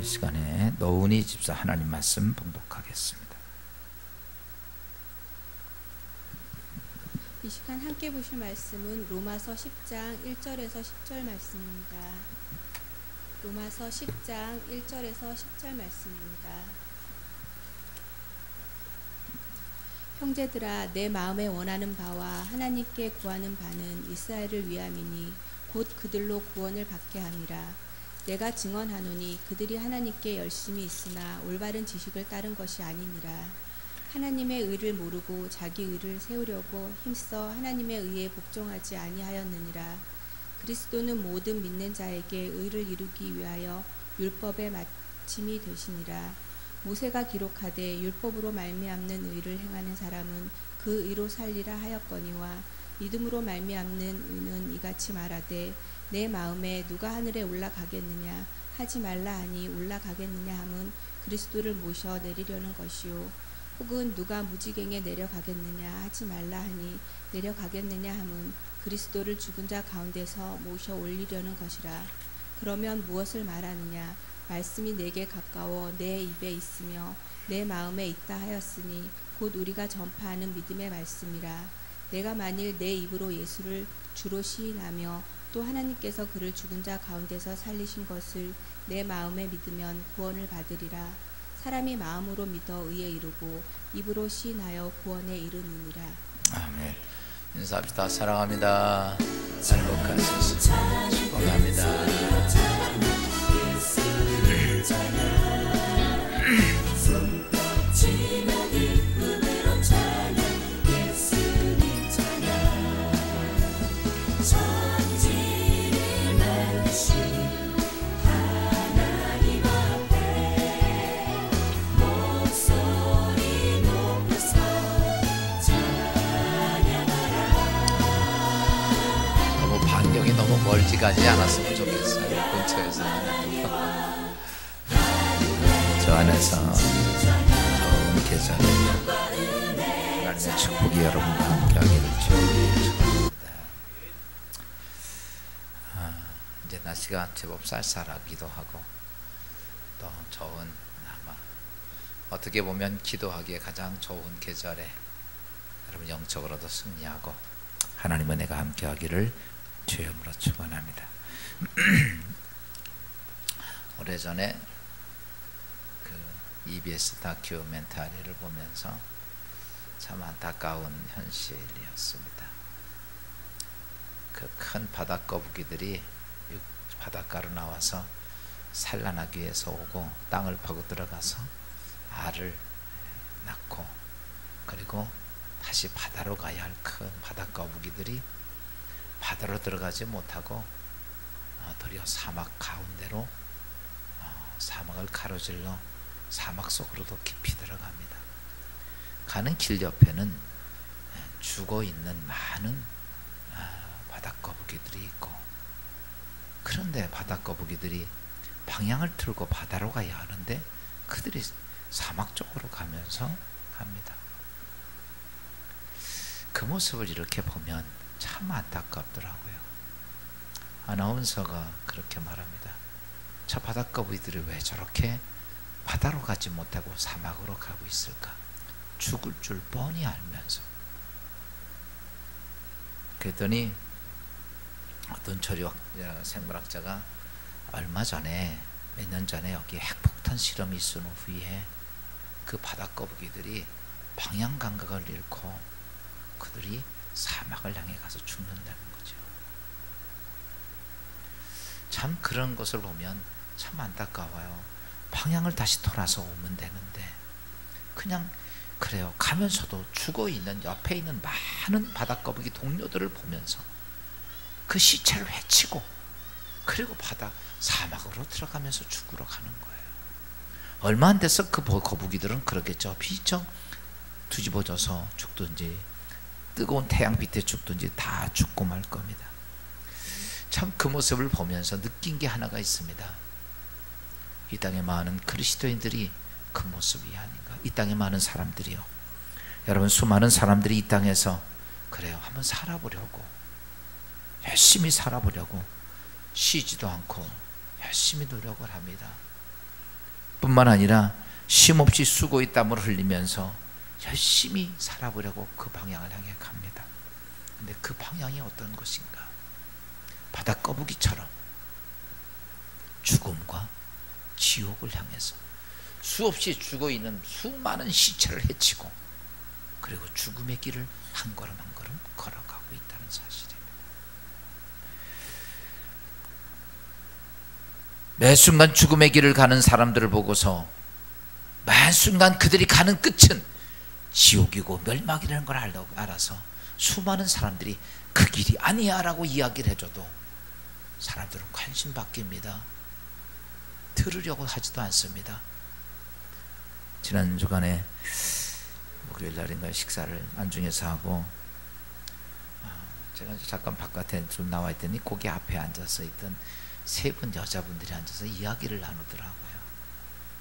이 시간에 노은희 집사 하나님 말씀 봉독하겠습니다. 이 시간 함께 보실 말씀은 로마서 10장 1절에서 10절 말씀입니다. 로마서 10장 1절에서 10절 말씀입니다. 형제들아, 내 마음에 원하는 바와 하나님께 구하는 바는 이스라엘을 위함이니 곧 그들로 구원을 받게 함이라. 내가 증언하노니 그들이 하나님께 열심히 있으나 올바른 지식을 따른 것이 아니니라. 하나님의 의를 모르고 자기 의를 세우려고 힘써 하나님의 의에 복종하지 아니하였느니라. 그리스도는 모든 믿는 자에게 의를 이루기 위하여 율법의 마침이 되시니라. 모세가 기록하되 율법으로 말미암는 의를 행하는 사람은 그 의로 살리라 하였거니와 믿음으로 말미암는 의는 이같이 말하되 내 마음에 누가 하늘에 올라가겠느냐 하지 말라 하니 올라가겠느냐 함은 그리스도를 모셔 내리려는 것이요 혹은 누가 무지갱에 내려가겠느냐 하지 말라 하니 내려가겠느냐 함은 그리스도를 죽은 자 가운데서 모셔 올리려는 것이라. 그러면 무엇을 말하느냐? 말씀이 내게 가까워 내 입에 있으며 내 마음에 있다 하였으니 곧 우리가 전파하는 믿음의 말씀이라. 내가 만일 내 입으로 예수를 주로 시인하며 또 하나님께서 그를 죽은 자 가운데서 살리신 것을 내 마음에 믿으면 구원을 받으리라. 사람이 마음으로 믿어 의에 이르고 입으로 시인하여 구원에 이르느니라. 아멘. 인사합시다. 사랑합니다. 행복하소서. 축복합니다. 너무 멀지 가지 않았으면 좋겠어요. 근처에서 저 안에서 좋은 계절에 하나님의 축복이 여러분과 함께하기를 축복합니다. 이제 날씨가 제법 쌀쌀하기도 하고 또 좋은 아마 어떻게 보면 기도하기에 가장 좋은 계절에 여러분 영적으로도 승리하고 하나님의 은혜가 함께하기를 주여으로 축원합니다. 오래전에 그 EBS 다큐멘터리를 보면서 참 안타까운 현실이었습니다. 그 큰 바닷거북이들이 바닷가로 나와서 산란하기 위해서 오고 땅을 파고 들어가서 알을 낳고 그리고 다시 바다로 가야 할 큰 바닷거북이들이 바다로 들어가지 못하고 도리어 사막 가운데로 사막을 가로질러 사막 속으로도 깊이 들어갑니다. 가는 길 옆에는 죽어있는 많은 바닷거북이들이 있고 그런데 바닷거북이들이 방향을 틀고 바다로 가야 하는데 그들이 사막 쪽으로 가면서 합니다. 그 모습을 이렇게 보면 참 안타깝더라고요. 아나운서가 그렇게 말합니다. 저 바닷거북이들이 왜 저렇게 바다로 가지 못하고 사막으로 가고 있을까? 죽을 줄 뻔히 알면서. 그랬더니 어떤 생물학자가 얼마 전에 몇 년 전에 여기 핵폭탄 실험이 있은 후에 그 바닷거북이들이 방향 감각을 잃고 그들이 사막을 향해 가서 죽는다는 거죠. 참 그런 것을 보면 참 안타까워요. 방향을 다시 돌아서 오면 되는데 그냥 그래요. 가면서도 죽어있는 옆에 있는 많은 바닷거북이 동료들을 보면서 그 시체를 헤치고 그리고 사막으로 들어가면서 죽으러 가는 거예요. 얼마 안 돼서 그 거북이들은 그러겠죠. 비쩍 뒤집어져서 죽든지 뜨거운 태양 빛에 죽든지 다 죽고 말 겁니다. 참 그 모습을 보면서 느낀 게 하나가 있습니다. 이 땅에 많은 그리스도인들이 그 모습이 아닌가. 이 땅에 많은 사람들이요. 여러분 수많은 사람들이 이 땅에서 그래요. 한번 살아보려고 열심히 살아보려고 쉬지도 않고 열심히 노력을 합니다. 뿐만 아니라 쉼없이 수고의 땀을 흘리면서 열심히 살아보려고 그 방향을 향해 갑니다. 근데 그 방향이 어떤 것인가? 바다거북이처럼 죽음과 지옥을 향해서 수없이 죽어있는 수많은 시체를 해치고, 그리고 죽음의 길을 한 걸음 한 걸음 걸어가고 있다는 사실입니다. 매 순간 죽음의 길을 가는 사람들을 보고서 매 순간 그들이 가는 끝은 지옥이고 멸망이라는 걸 알아서 수많은 사람들이 그 길이 아니야 라고 이야기를 해줘도 사람들은 관심 바뀝니다. 들으려고 하지도 않습니다. 지난 주간에 목요일 날인가 식사를 안중에서 하고, 제가 잠깐 바깥에 좀 나와 있더니 거기 앞에 앉아서 있던 세 분 여자분들이 앉아서 이야기를 나누더라고요.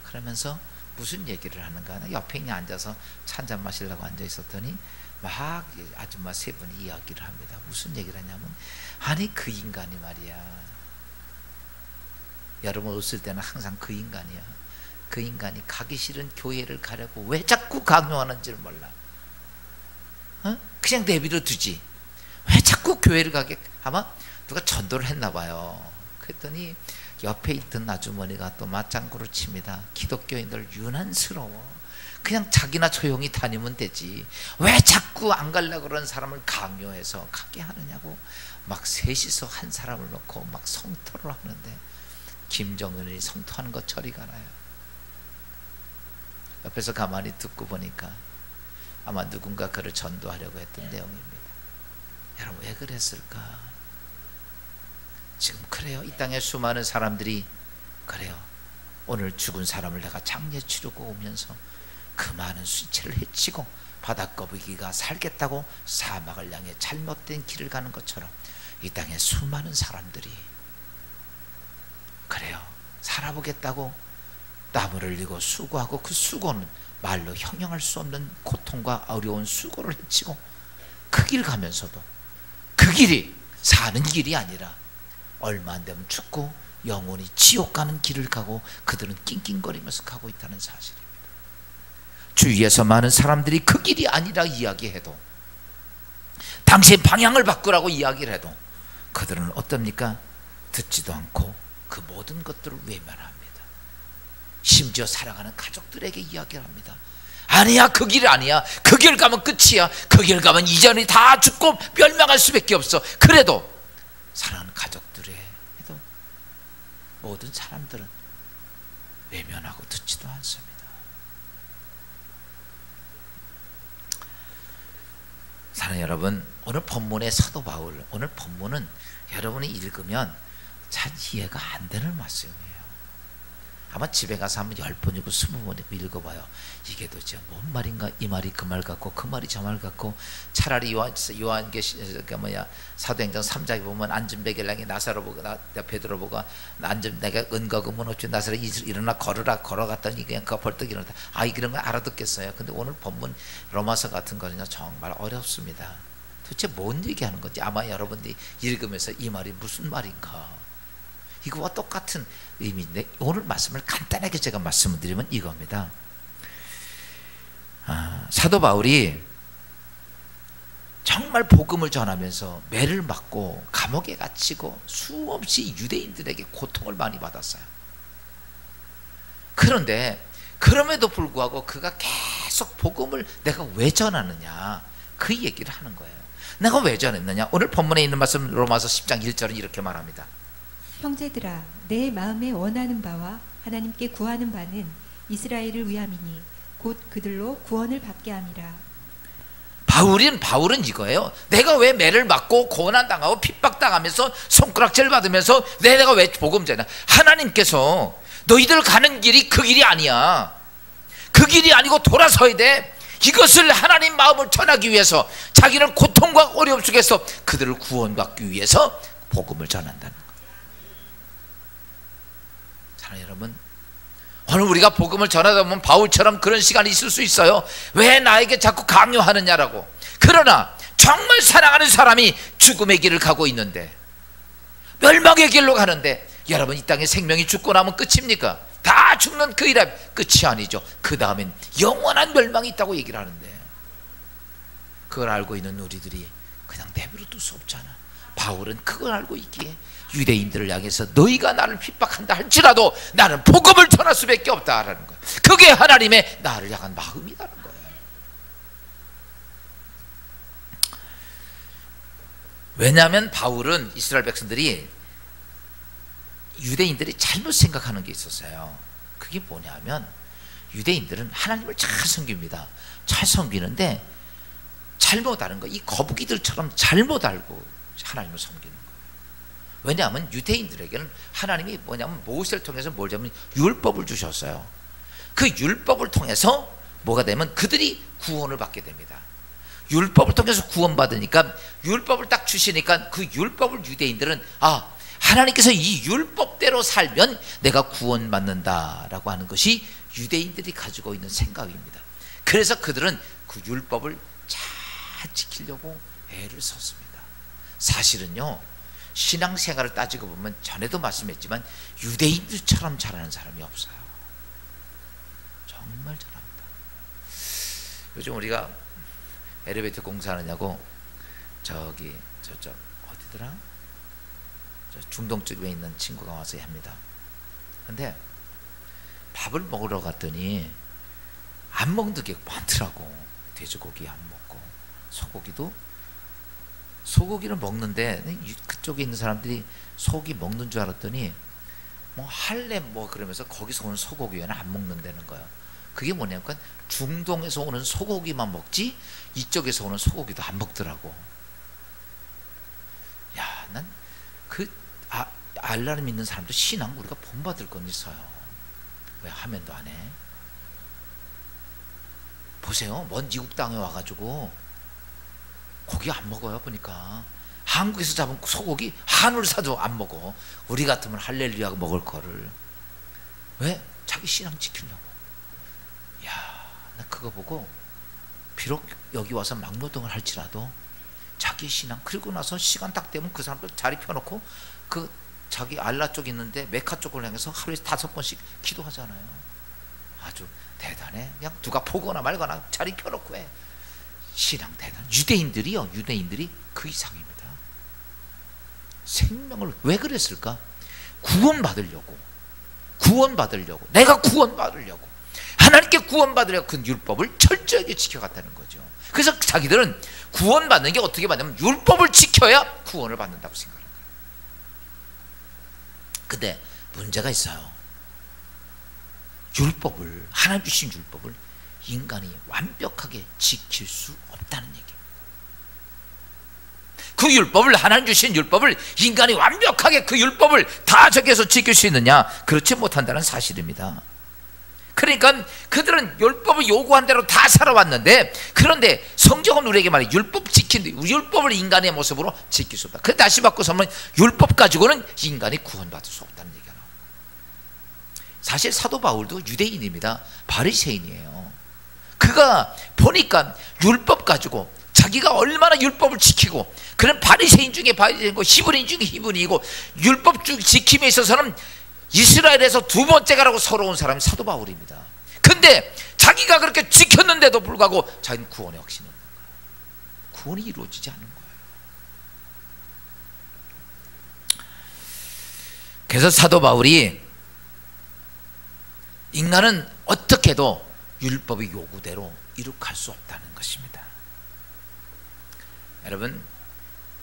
그러면서 무슨 얘기를 하는가, 옆에 그냥 앉아서 차 한잔 마시려고 앉아 있었더니 막 아줌마 세 분이 이야기를 합니다. 무슨 얘기를 하냐면, 아니 그 인간이 말이야, 여러분 웃을 때는 항상 그 인간이야. 그 인간이 가기 싫은 교회를 가려고 왜 자꾸 강요하는지를 몰라. 그냥 내버려 두지 왜 자꾸 교회를 가게. 아마 누가 전도를 했나 봐요. 그랬더니 옆에 있던 아주머니가 또 맞장구를 칩니다. 기독교인들 유난스러워. 그냥 자기나 조용히 다니면 되지 왜 자꾸 안 가려고 그러는 사람을 강요해서 가게 하느냐고 막 셋이서 한 사람을 놓고 막 성토를 하는데, 김정은이 성토하는 거 저리 가나요? 옆에서 가만히 듣고 보니까 아마 누군가 그를 전도하려고 했던 내용입니다. 여러분 왜 그랬을까? 지금 그래요. 이 땅에 수많은 사람들이 그래요. 오늘 죽은 사람을 내가 장례 치르고 오면서 그 많은 시체를 해치고 바다거북이가 살겠다고 사막을 향해 잘못된 길을 가는 것처럼 이 땅에 수많은 사람들이 그래요. 살아보겠다고 땀을 흘리고 수고하고, 그 수고는 말로 형용할 수 없는 고통과 어려운 수고를 해치고 그 길 가면서도 그 길이 사는 길이 아니라 얼마 안 되면 죽고 영원히 지옥 가는 길을 가고 그들은 낑낑거리면서 가고 있다는 사실입니다. 주위에서 많은 사람들이 그 길이 아니라 이야기해도, 당신 방향을 바꾸라고 이야기를 해도 그들은 어떻습니까? 듣지도 않고 그 모든 것들을 외면합니다. 심지어 살아가는 가족들에게 이야기를 합니다. 아니야, 그 길 아니야. 그 길 가면 끝이야. 그 길 가면 이전이 다 죽고 멸망할 수밖에 없어. 그래도 사랑하는 가족들에게도 모든 사람들은 외면하고 듣지도 않습니다. 사랑하는 여러분, 오늘 본문의 사도 바울, 오늘 본문은 여러분이 읽으면 잘 이해가 안 되는 말씀이에요. 아마 집에 가서 한번 10번이고 20번이고 읽어봐요. 이게 도대체 뭔 말인가? 이 말이 그 말 같고 그 말이 저 말 같고. 차라리 사도행전 3장에 보면 안전베겔랑이 나사로 보고 베드로 보고 내가 은과 금은 없지 나사로 일어나 걸어갔더니 그냥 그 벌떡 일어났다. 이런 거 알아듣겠어요. 근데 오늘 본문 로마서 같은 거는요 정말 어렵습니다. 도대체 뭔 얘기하는 건지 아마 여러분들이 읽으면서 이 말이 무슨 말인가, 이거와 똑같은 의미인데, 오늘 말씀을 간단하게 제가 말씀을 드리면 이겁니다. 사도 바울이 정말 복음을 전하면서 매를 맞고 감옥에 갇히고 수없이 유대인들에게 고통을 많이 받았어요. 그런데 그럼에도 불구하고 그가 계속 복음을 내가 왜 전하느냐, 그 얘기를 하는 거예요. 내가 왜 전했느냐? 오늘 본문에 있는 말씀 로마서 10장 1절은 이렇게 말합니다. 형제들아, 내 마음에 원하는 바와 하나님께 구하는 바는 이스라엘을 위함이니 곧 그들로 구원을 받게 함이라. 바울은 이거예요. 내가 왜 매를 맞고 고난당하고 핍박당하면서 손가락질 받으면서 내가 왜 복음 전하냐? 하나님께서 너희들 가는 길이 그 길이 아니야. 그 길이 아니고 돌아서야 돼. 이것을 하나님 마음을 전하기 위해서 자기는 고통과 어려움 속에서 그들을 구원받기 위해서 복음을 전한다는 거예요. 여러분, 오늘 우리가 복음을 전하다 보면 바울처럼 그런 시간이 있을 수 있어요. 왜 나에게 자꾸 강요하느냐라고. 그러나 정말 사랑하는 사람이 죽음의 길을 가고 있는데, 멸망의 길로 가는데, 여러분 이 땅에 생명이 죽고 나면 끝입니까? 다 죽는 그 일에 끝이 아니죠. 그 다음엔 영원한 멸망이 있다고 얘기를 하는데, 그걸 알고 있는 우리들이 그냥 내버려 둘 수 없잖아. 바울은 그걸 알고 있기에 유대인들을 향해서 너희가 나를 핍박한다 할지라도 나는 복음을 전할 수밖에 없다라는 거예요. 그게 하나님의 나를 향한 마음이라는 거예요. 왜냐하면 바울은 이스라엘 백성들이, 유대인들이 잘못 생각하는 게 있었어요. 그게 뭐냐면, 유대인들은 하나님을 잘 섬깁니다. 잘 섬기는데 잘못 아는 거, 이 거북이들처럼 잘못 알고 하나님을 섬기는 거예요. 왜냐하면 유대인들에게는 하나님이 뭐냐면 모세를 통해서 뭘 잡으면 율법을 주셨어요. 그 율법을 통해서 뭐가 되면 그들이 구원을 받게 됩니다. 율법을 통해서 구원받으니까, 율법을 딱 주시니까 그 율법을 유대인들은, 아, 하나님께서 이 율법대로 살면 내가 구원받는다라고 하는 것이 유대인들이 가지고 있는 생각입니다. 그래서 그들은 그 율법을 잘 지키려고 애를 썼습니다. 사실은요, 신앙생활을 따지고 보면 전에도 말씀했지만 유대인들처럼 잘하는 사람이 없어요. 정말 잘합니다. 요즘 우리가 엘리베이터 공사하느냐고 저기 저쪽 어디더라? 저 중동 쪽에 있는 친구가 와서 합니다. 근데 밥을 먹으러 갔더니 안 먹는 게 많더라고. 돼지고기 안 먹고 소고기는 먹는데, 그쪽에 있는 사람들이 소고기 먹는 줄 알았더니 뭐 할래 뭐 그러면서 거기서 오는 소고기 외에는 안 먹는다는 거예요. 그게 뭐냐면 중동에서 오는 소고기만 먹지 이쪽에서 오는 소고기도 안 먹더라고. 야, 난 알라를 믿는 사람도 신앙 우리가 본받을 건 있어요. 왜 하면도 안 해? 보세요, 먼 미국 땅에 와가지고 고기 안 먹어요. 보니까 한국에서 잡은 소고기 한우를 사도 안 먹어. 우리 같으면 할렐루야 먹을 거를. 왜? 자기 신앙 지키려고. 야, 나 그거 보고 비록 여기 와서 막노동을 할지라도 자기 신앙, 그리고 나서 시간 딱 되면 그 사람들 자리 펴놓고 그 자기 알라 쪽 있는데 메카 쪽을 향해서 하루에 5번씩 기도하잖아요. 아주 대단해. 그냥 누가 보거나 말거나 자리 펴놓고 해. 신앙 대단. 유대인들이 그 이상입니다. 생명을 왜 그랬을까? 구원받으려고, 내가 구원받으려고, 하나님께 구원받으려고 그 율법을 철저하게 지켜갔다는 거죠. 그래서 자기들은 구원받는 게 어떻게 받냐면 율법을 지켜야 구원을 받는다고 생각합니다. 근데 문제가 있어요. 율법을, 하나님 주신 율법을 인간이 완벽하게 지킬 수 없다는 얘기입니다. 그 율법을, 하나님 주신 율법을 인간이 완벽하게 그 율법을 다 적용해서 지킬 수 있느냐? 그렇지 못한다는 사실입니다. 그러니까 그들은 율법을 요구한 대로 다 살아왔는데, 그런데 성경은 우리에게 말해 율법을 인간의 모습으로 지킬 수 없다. 그 다시 바꿔서 율법 가지고는 인간이 구원받을 수 없다는 얘기가 나와요. 사실 사도 바울도 유대인입니다. 바리새인이에요. 그가 보니까 율법 가지고 자기가 얼마나 율법을 지키고, 그런 바리새인 중에 바리새인이고 히브리인 중에 히브리이고, 율법 지킴에 있어서는 이스라엘에서 두 번째가라고 서러운 사람이 사도 바울입니다. 근데 자기가 그렇게 지켰는데도 불구하고 자기는 구원에 확신이 없는 거예요. 구원이 이루어지지 않는 거예요. 그래서 사도 바울이 인간은 어떻게 해도 율법의 요구대로 이룩할 수 없다는 것입니다. 여러분,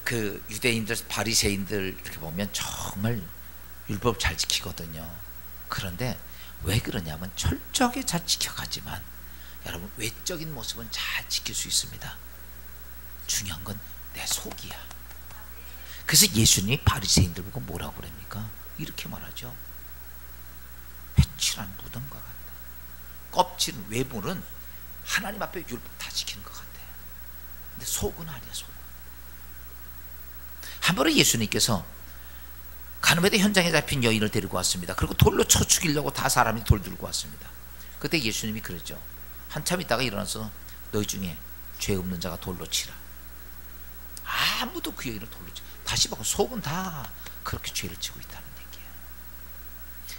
그 유대인들, 바리새인들 이렇게 보면 정말 율법 잘 지키거든요. 그런데 왜 그러냐면 철저하게 잘 지켜가지만 여러분 외적인 모습은 잘 지킬 수 있습니다. 중요한 건 내 속이야. 그래서 예수님이 바리새인들 보고 뭐라고 그럽니까? 이렇게 말하죠. 회칠한 무덤과 같다. 껍질은, 외부는 하나님 앞에 율법 다 지키는 것 같아. 근데 속은 아니야. 속은. 한 번은 예수님께서 가늠회대 현장에 잡힌 여인을 데리고 왔습니다. 그리고 돌로 쳐 죽이려고 다 사람이 돌 들고 왔습니다. 그때 예수님이 그랬죠. 한참 있다가 일어나서 너희 중에 죄 없는 자가 돌로 치라. 아무도 그 여인을 돌로 치. 다시 보고 속은 다 그렇게 죄를 지고 있다는 얘기예요.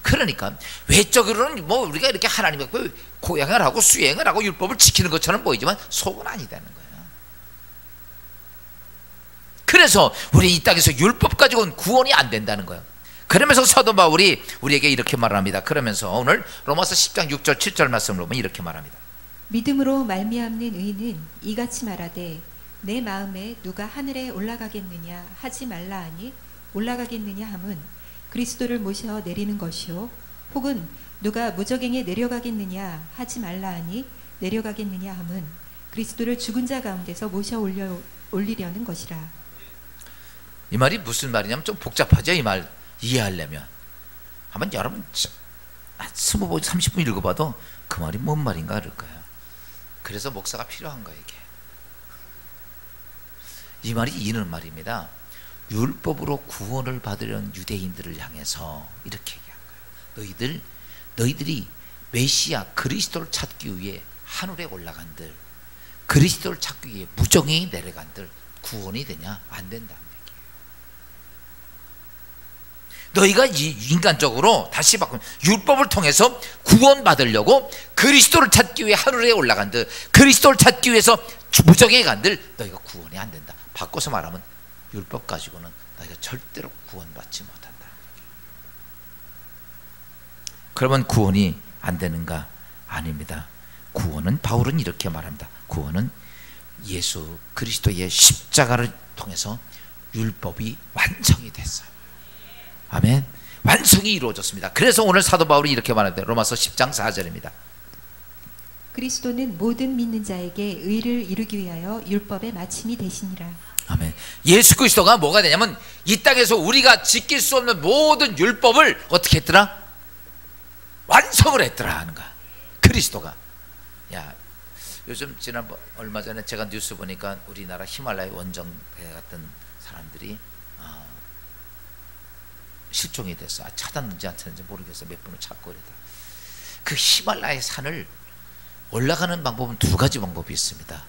그러니까 외적으로는 뭐 우리가 이렇게 하나님 앞에 고행을 하고 수행을 하고 율법을 지키는 것처럼 보이지만 속은 아니다는 거예요. 그래서 우리 이 땅에서 율법 가지고는 구원이 안 된다는 거예요. 그러면서 사도 바울이 우리에게 이렇게 말합니다. 그러면서 오늘 로마서 10장 6절 7절 말씀을 보면 이렇게 말합니다. 믿음으로 말미암는 의는 이같이 말하되 내 마음에 누가 하늘에 올라가겠느냐 하지 말라 하니 올라가겠느냐 함은 그리스도를 모셔 내리는 것이요 혹은 누가 무저갱에 내려가겠느냐 하지 말라 하니 내려가겠느냐 함은 그리스도를 죽은 자 가운데서 모셔 올리려는 것이라. 이 말이 무슨 말이냐면 좀 복잡하죠. 이 말 이해하려면 한번 여러분 20번 30분 읽어봐도 그 말이 뭔 말인가 그럴 거예요. 그래서 목사가 필요한 거예요. 이게 이 말이 이는 말입니다. 율법으로 구원을 받으려는 유대인들을 향해서 이렇게 얘기한 거예요. 너희들이 메시아 그리스도를 찾기 위해 하늘에 올라간들, 그리스도를 찾기 위해 무정에 내려간들 구원이 되냐? 안 된다는 얘기예요. 너희가 인간적으로 다시 바꾸면 율법을 통해서 구원받으려고 그리스도를 찾기 위해 하늘에 올라간들, 그리스도를 찾기 위해서 무정에 간들 너희가 구원이 안 된다. 바꿔서 말하면 율법 가지고는 너희가 절대로 구원받지 못한다. 그러면 구원이 안 되는가? 아닙니다. 구원은 바울은 이렇게 말합니다. 구원은 예수 그리스도의 십자가를 통해서 율법이 완성이 됐어요. 아멘. 완성이 이루어졌습니다. 그래서 오늘 사도 바울이 이렇게 말합니다. 로마서 10장 4절입니다. 그리스도는 모든 믿는 자에게 의를 이루기 위하여 율법의 마침이 되시니라. 아멘. 예수 그리스도가 뭐가 되냐면 이 땅에서 우리가 지킬 수 없는 모든 율법을 어떻게 했더라? 완성을 했더라 하는 거야. 그리스도가. 야, 요즘 지난번 얼마 전에 제가 뉴스 보니까 우리나라 히말라야 원정대 같은 사람들이 실종이 됐어. 찾았는지 안 찾았는지 모르겠어. 몇 분을 찾고 그러다. 그 히말라야 산을 올라가는 방법은 두 가지 방법이 있습니다.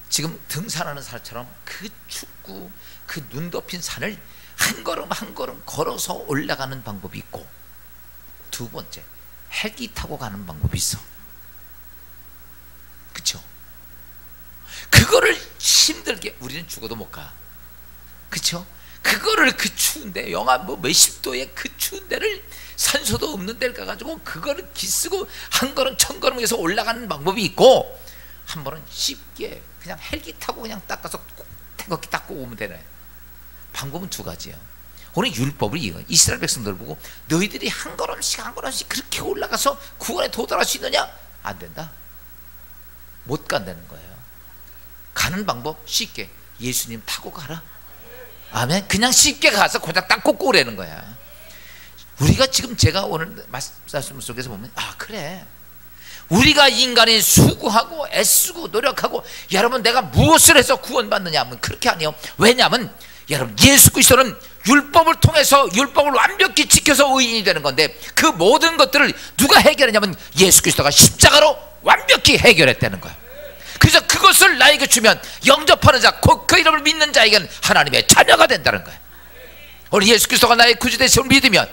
지금 등산하는 사람처럼 그 춥고 그 눈 덮인 산을 한 걸음 한 걸음 걸어서 올라가는 방법이 있고, 두 번째 헬기 타고 가는 방법이 있어. 그쵸? 그거를 힘들게 우리는 죽어도 못 가. 그쵸? 그거를 그 추운데 영하 뭐 몇십 도의 그 추운 데를 산소도 없는 데를 가가지고 그거를 기쓰고 한 걸음 천 걸음에서 올라가는 방법이 있고, 한 번은 쉽게 그냥 헬기 타고 그냥 닦아서 태극기 닦고 오면 되네. 방법은 두 가지예요. 오늘 율법을 이스라엘 백성들 보고 너희들이 한 걸음씩 한 걸음씩 그렇게 올라가서 구원에 도달할 수 있느냐? 안 된다. 못 간다는 거예요. 가는 방법 쉽게 예수님 타고 가라. 아멘. 그냥 쉽게 가서 고작 딱 꽂고 오라는 거야. 우리가 지금 제가 오늘 말씀 속에서 보면 그래, 우리가 인간이 수고하고 애쓰고 노력하고, 여러분 내가 무엇을 해서 구원받느냐 하면 그렇게 아니에요. 왜냐하면 여러분 예수 그리스도는 율법을 통해서 율법을 완벽히 지켜서 의인이 되는 건데, 그 모든 것들을 누가 해결하냐면 예수 그리스도가 십자가로 완벽히 해결했다는 거예요. 그래서 그것을 나에게 주면 영접하는 자, 곧 그 이름을 믿는 자에게는 하나님의 자녀가 된다는 거예요. 오늘 예수 그리스도가 나의 구주 되심을 믿으면,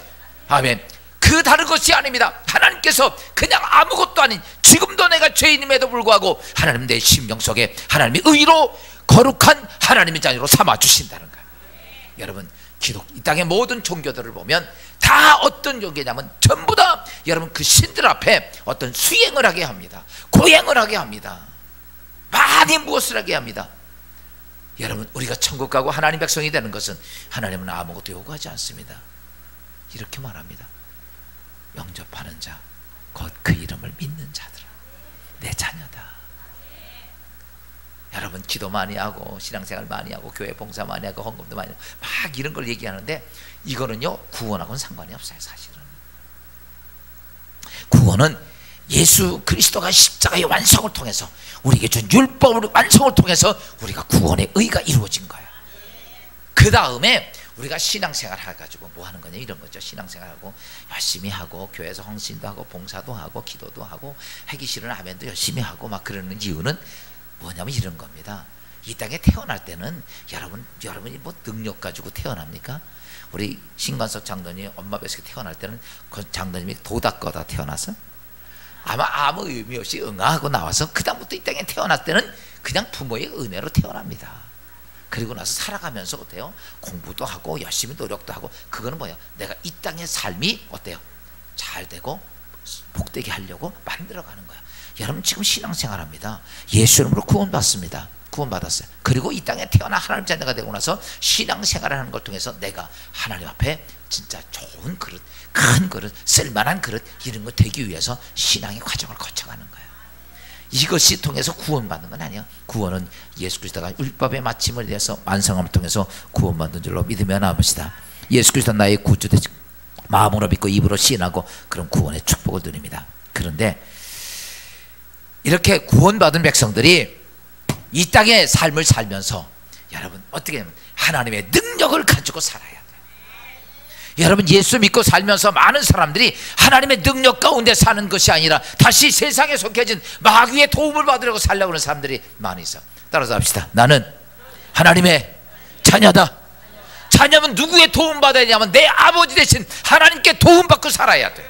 아멘, 그 다른 것이 아닙니다. 하나님께서 그냥 아무것도 아닌, 지금도 내가 죄인임에도 불구하고 하나님 내 심령 속에 하나님이 의로 거룩한 하나님의 자녀로 삼아 주신다는 거예요. 여러분 이 땅의 모든 종교들을 보면 다 어떤 종교냐면 전부 다 여러분 그 신들 앞에 어떤 수행을 하게 합니다. 고행을 하게 합니다. 많이 무엇을 하게 합니다. 여러분 우리가 천국 가고 하나님 백성이 되는 것은 하나님은 아무것도 요구하지 않습니다. 이렇게 말합니다. 영접하는 자, 곧 그 이름을 믿는 자들아, 내 자녀다. 여러분 기도 많이 하고 신앙생활 많이 하고 교회 봉사 많이 하고 헌금도 많이 하고 막 이런 걸 얘기하는데, 이거는요 구원하고는 상관이 없어요. 사실은 구원은 예수 그리스도가 십자가의 완성을 통해서 우리에게 준 율법의 완성을 통해서 우리가 구원의 의가 이루어진 거예요. 그 다음에 우리가 신앙생활 해가지고 뭐 하는 거냐, 이런 거죠. 신앙생활하고 열심히 하고 교회에서 헌신도 하고 봉사도 하고 기도도 하고 하기 싫은 아멘도 열심히 하고 막 그러는 이유는 뭐냐면 이런 겁니다. 이 땅에 태어날 때는 여러분이 뭐 능력 가지고 태어납니까? 우리 신관석 장로님 엄마 뱃속에 태어날 때는 그 장로님이 도닥거다 태어나서 아마 아무 의미 없이 응아하고 나와서 그 다음부터 이 땅에 태어났을 때는 그냥 부모의 은혜로 태어납니다. 그리고 나서 살아가면서 어때요? 공부도 하고 열심히 노력도 하고, 그거는 뭐예요? 내가 이 땅의 삶이 어때요? 잘 되고 복되게 하려고 만들어가는 거야. 여러분 지금 신앙생활합니다. 예수 이름으로 구원받습니다. 구원받았어요. 그리고 이 땅에 태어나 하나님 자녀가 되고 나서 신앙생활을 하는 걸 통해서 내가 하나님 앞에 진짜 좋은 그릇, 큰 그릇, 쓸만한 그릇, 이런 거 되기 위해서 신앙의 과정을 거쳐가는 거예요. 이것이 통해서 구원받는 건 아니에요. 구원은 예수 그리스도가 율법의 마침을 위해서 완성함을 통해서 구원받는 줄로 믿으며 나아갑시다. 예수 그리스도 나의 구주 되시고 마음으로 믿고 입으로 시인하고 그런 구원의 축복을 드립니다. 그런데 이렇게 구원받은 백성들이 이 땅의 삶을 살면서 여러분 어떻게 하면 하나님의 능력을 가지고 살아야 돼요. 여러분 예수 믿고 살면서 많은 사람들이 하나님의 능력 가운데 사는 것이 아니라 다시 세상에 속해진 마귀의 도움을 받으려고 살려고 하는 사람들이 많이 있어. 따라서 합시다. 나는 하나님의 자녀다. 자녀면 누구의 도움 받아야 되냐면 내 아버지 대신 하나님께 도움받고 살아야 돼.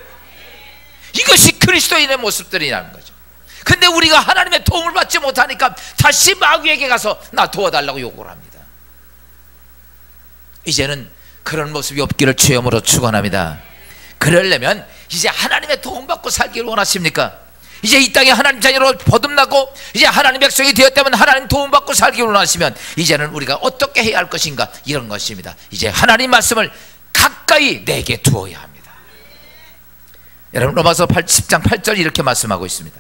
이것이 그리스도인의 모습들이라는 거죠. 근데 우리가 하나님의 도움을 받지 못하니까 다시 마귀에게 가서 나 도와달라고 요구를 합니다. 이제는 그런 모습이 없기를 주여으로 축원합니다. 그러려면 이제 하나님의 도움받고 살기를 원하십니까? 이제 이 땅에 하나님 자녀로 거듭나고 이제 하나님 백성이 되었다면 하나님 도움받고 살기를 원하시면 이제는 우리가 어떻게 해야 할 것인가, 이런 것입니다. 이제 하나님 말씀을 가까이 내게 두어야 합니다. 여러분 로마서 10장 8절 이렇게 말씀하고 있습니다.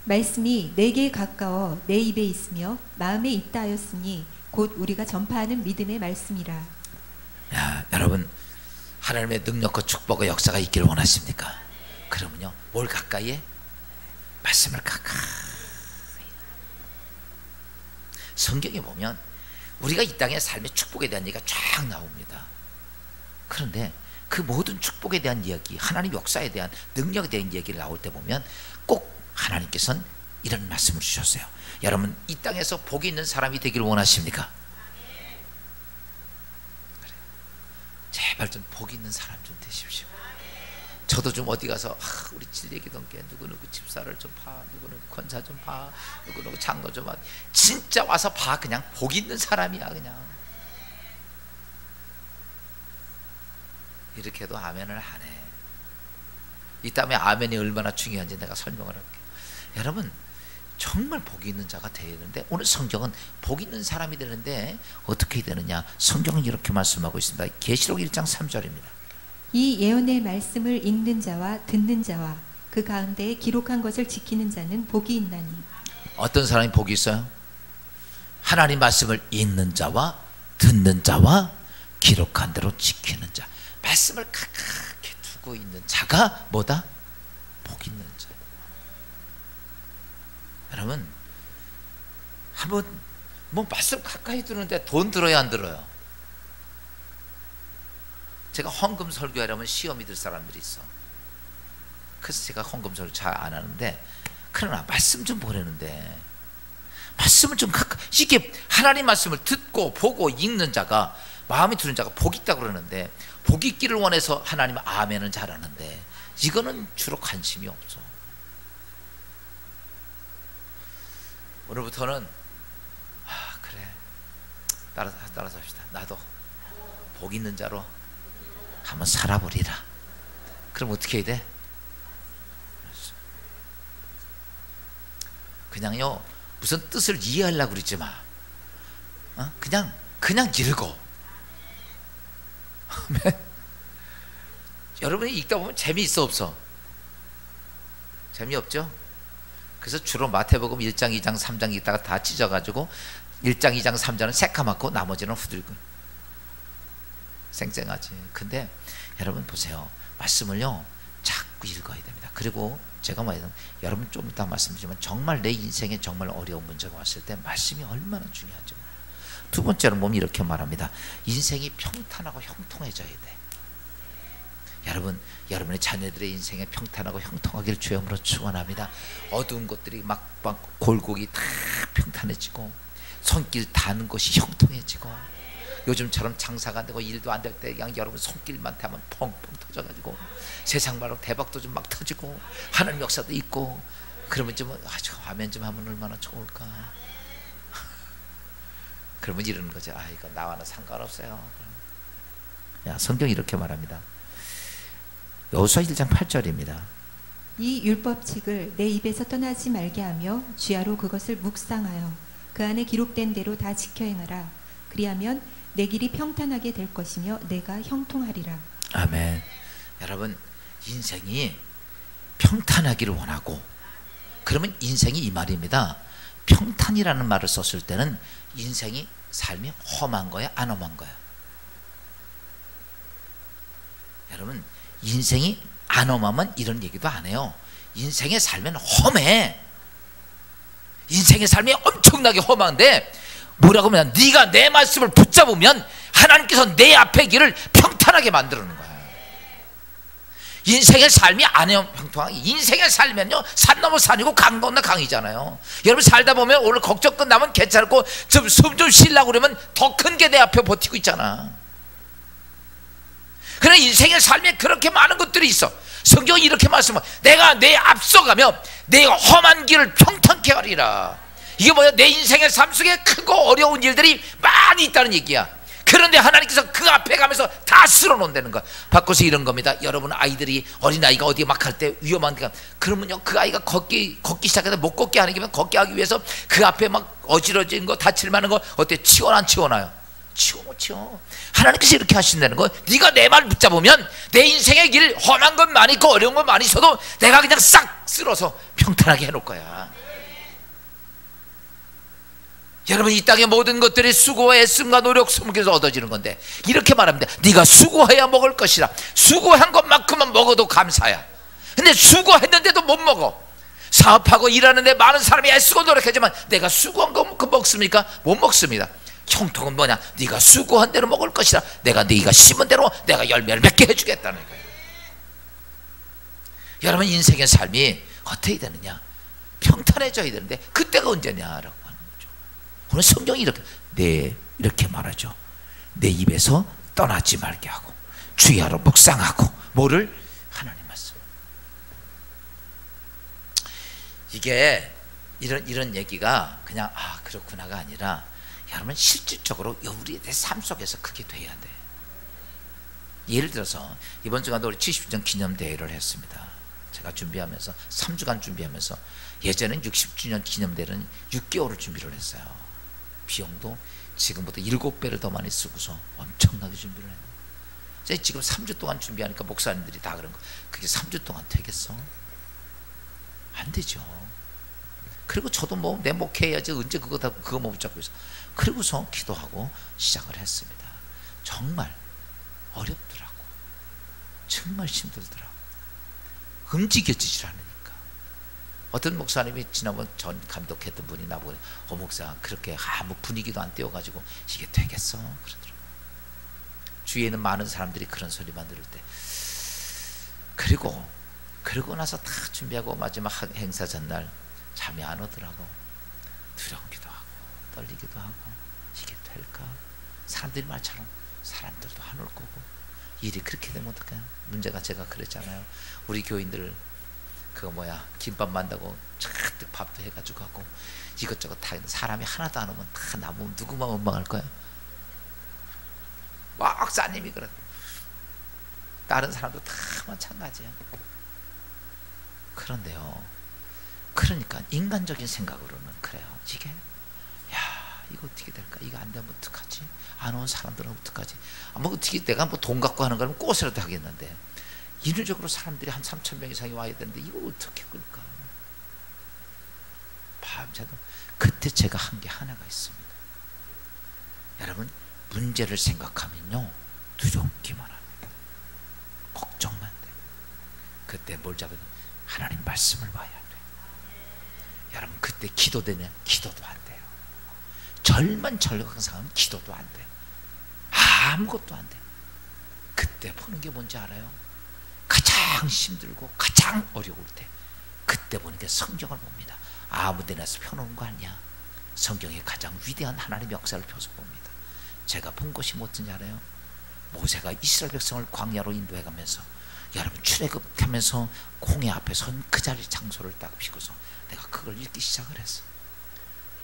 말씀이 내게 가까워 내 입에 있으며 마음에 있다 하였으니 곧 우리가 전파하는 믿음의 말씀이라. 야, 여러분 하나님의 능력과 축복과 역사가 있기를 원하십니까? 그러면요 뭘 가까이 해? 말씀을 가까이. 성경에 보면 우리가 이 땅의 삶의 축복에 대한 얘기가 쫙 나옵니다. 그런데 그 모든 축복에 대한 이야기, 하나님 역사에 대한 능력에 대한 이야기를 나올 때 보면 꼭 하나님께서는 이런 말씀을 주셨어요. 여러분 이 땅에서 복이 있는 사람이 되기를 원하십니까? 그래요. 제발 좀 복 있는 사람 좀 되십시오. 저도 좀 어디 가서 우리 진리기동교회 누구누구 집사를 좀 봐, 누구누구 권사 좀 봐, 누구누구 장로 좀 봐, 진짜 와서 봐. 그냥 복 있는 사람이야. 그냥 이렇게 해도 아멘을 안 해. 이 다음에 아멘이 얼마나 중요한지 내가 설명을 할게요. 여러분 정말 복이 있는 자가 되는데 오늘 성경은 복 있는 사람이 되는데 어떻게 되느냐, 성경은 이렇게 말씀하고 있습니다. 계시록 1장 3절입니다. 이 예언의 말씀을 읽는 자와 듣는 자와 그 가운데에 기록한 것을 지키는 자는 복이 있나니. 어떤 사람이 복이 있어요? 하나님 말씀을 읽는 자와 듣는 자와 기록한 대로 지키는 자. 말씀을 가깝게 두고 있는 자가 뭐다? 복 있는 자. 여러분 한번 뭐 말씀 가까이 두는데 돈 들어야 안 들어요? 제가 헌금 설교하려면 시험이 들 사람들이 있어. 그래서 제가 헌금 설교 잘 안 하는데, 그러나 말씀 좀 보내는데 말씀을 좀 가까이, 이게 하나님 말씀을 듣고 보고 읽는 자가, 마음이 드는 자가 복 있다고 그러는데, 복 있기를 원해서 하나님 아멘은 잘하는데 이거는 주로 관심이 없어. 오늘부터는 그래 따라서 합시다. 나도 복 있는 자로 한번 살아보리라. 그럼 어떻게 해야 돼? 그냥요 무슨 뜻을 이해하려고 그러지 마. 그냥 읽어. 여러분이 읽다 보면 재미있어 없어? 재미없죠? 그래서 주로 마태복음 1장 2장 3장 읽다가 다 찢어가지고 1장 2장 3장은 새까맣고 나머지는 후들고 쌩쌩하지. 근데 여러분 보세요. 말씀을요 자꾸 읽어야 됩니다. 그리고 제가 말하는, 여러분 좀 이따 말씀드리지만 정말 내 인생에 정말 어려운 문제가 왔을 때 말씀이 얼마나 중요한지. 두 번째로 보면 이렇게 말합니다. 인생이 평탄하고 형통해져야 돼. 여러분, 여러분의 자녀들의 인생에 평탄하고 형통하기를 주여으로 축원합니다. 어두운 것들이 막 골고기 다 평탄해지고 손길 닿는 것이 형통해지고 요즘처럼 장사가 안 되고 일도 안 될 때 그냥 여러분 손길만 대면 펑펑 터져가지고 세상 말로 대박도 좀 막 터지고 하나님 역사도 있고 그러면 좀 아주 아멘 좀 하면 얼마나 좋을까. 그러면 이러는 거죠. 아 이거 나와는 상관없어요. 야, 성경이 이렇게 말합니다. 여호수아 1장 8절입니다. 이 율법칙을 내 입에서 떠나지 말게 하며 주야로 그것을 묵상하여 그 안에 기록된 대로 다 지켜 행하라. 그리하면 내 길이 평탄하게 될 것이며 내가 형통하리라. 아멘. 여러분 인생이 평탄하기를 원하고 그러면 인생이 이 말입니다. 평탄이라는 말을 썼을 때는 인생이 삶이 험한 거야 안 험한 거야? 여러분 인생이 안 험하면 이런 얘기도 안 해요. 인생의 삶은 험해. 인생의 삶이 엄청나게 험한데 뭐라고 하면 네가 내 말씀을 붙잡으면 하나님께서 내 앞의 길을 평탄하게 만들어 놓는 거야. 인생의 삶이 안 평통하게. 인생의 삶은요 산 넘어 산이고 강 건너 강이잖아요. 여러분 살다 보면 오늘 걱정 끝나면 괜찮고 좀 숨 좀 쉬려고 그러면 더 큰 게 내 앞에 버티고 있잖아. 그러나 인생의 삶에 그렇게 많은 것들이 있어. 성경이 이렇게 말씀하면 내가 내 앞서가며 내 험한 길을 평탄케 하리라. 이게 뭐야? 내 인생의 삶 속에 크고 어려운 일들이 많이 있다는 얘기야. 그런데 하나님께서 그 앞에 가면서 다 쓸어놓는다는 거야. 바꿔서 이런 겁니다. 여러분 아이들이 어린아이가 어디 막 갈 때 위험한 데 그러면요 그 아이가 걷기 시작해서 못 걷게 하는 게 걷게 하기 위해서 그 앞에 막 어지러진 거 다칠 만한 거 어때? 치워나 안 치워나요? 치워 못 치워. 하나님께서 이렇게 하신다는 거. 네가 내 말 붙잡으면 내 인생의 길 험한 건 많이 있고 어려운 건 많이 있어도 내가 그냥 싹 쓸어서 평탄하게 해놓을 거야. 여러분 이 땅의 모든 것들이 수고와 애씀과 노력 속에서 얻어지는 건데 이렇게 말합니다. 네가 수고해야 먹을 것이라. 수고한 것만큼은 먹어도 감사야. 근데 수고했는데도 못 먹어. 사업하고 일하는데 많은 사람이 애쓰고 노력하지만 내가 수고한 것만큼 먹습니까? 못 먹습니다. 형통은 뭐냐? 네가 수고한 대로 먹을 것이라. 네가 심은 대로 내가 열매를 맺게 해주겠다는 거예요. 여러분 인생의 삶이 어떻게 되느냐? 평탄해져야 되는데 그때가 언제냐라고 하는 거죠. 오늘 성경이 이렇게 말하죠. 내 입에서 떠나지 말게 하고 주야로 묵상하고 뭐를? 하나님 말씀. 이게 이런 얘기가 그냥 아 그렇구나가 아니라 여러분 실질적으로 우리의 삶 속에서 그게 돼야 돼. 예를 들어서 이번 주간도 우리 70주년 기념대회를 했습니다. 제가 준비하면서 3주간 준비하면서 예전엔 60주년 기념대회는 6개월을 준비를 했어요. 비용도 지금보다 7배를 더 많이 쓰고서 엄청나게 준비를 했는데 지금 3주 동안 준비하니까 목사님들이 다 그런 거 그게 3주 동안 되겠어? 안 되죠. 그리고 저도 뭐 내 목회해야지 언제 그거 못 붙잡고 있어. 그리고서 기도하고 시작을 했습니다. 정말 어렵더라고. 정말 힘들더라고. 움직여지질 않으니까. 어떤 목사님이 지난번 전 감독했던 분이 나보고 목사 그렇게 아무 분위기도 안 띄워가지고 이게 되겠어? 그러더라고. 주위에는 많은 사람들이 그런 소리만 들을 때 그리고 나서 다 준비하고 마지막 행사 전날 잠이 안 오더라고. 두려움기도 하고 떨리기도 하고 이게 될까? 사람들이 말처럼 사람들도 안 올 거고 일이 그렇게 되면 어떡해? 문제가 제가 그랬잖아요. 우리 교인들 김밥 만다고 잔뜩 밥도 해가지고 하고 이것저것 다 사람이 하나도 안 오면 다 남으면 누구만 원망할 거야? 목사님이 그래. 다른 사람도 다 마찬가지야. 그런데요. 그러니까 인간적인 생각으로는 그래요. 이게 이거 어떻게 될까? 이거 안 되면 어떡하지? 안 온 사람들은 어떡하지? 어떻게 내가 돈 갖고 하는 거면 꽃이라도 하겠는데 인류적으로 사람들이 한 3,000명 이상이 와야 되는데 이거 어떻게 끌까? 밤새도 그때 제가 한 게 하나가 있습니다. 여러분 문제를 생각하면요 두렵기만 합니다. 걱정만 돼. 그때 뭘 잡아야 돼? 하나님 말씀을 봐야 돼. 여러분 그때 기도되면 기도도 안 돼요. 절망하면 기도도 안 돼. 아무것도 안 돼. 그때 보는 게 뭔지 알아요? 가장 힘들고 가장 어려울 때 그때 보는 게 성경을 봅니다. 아무 데나서 펴놓은 거 아니야. 성경의 가장 위대한 하나님의 역사를 펴서 봅니다. 제가 본 것이 뭐든지 알아요? 모세가 이스라엘 백성을 광야로 인도해 가면서 여러분 출애굽하면서 홍해 앞에 선 그 자리 장소를 딱 비고서 내가 그걸 읽기 시작을 했어.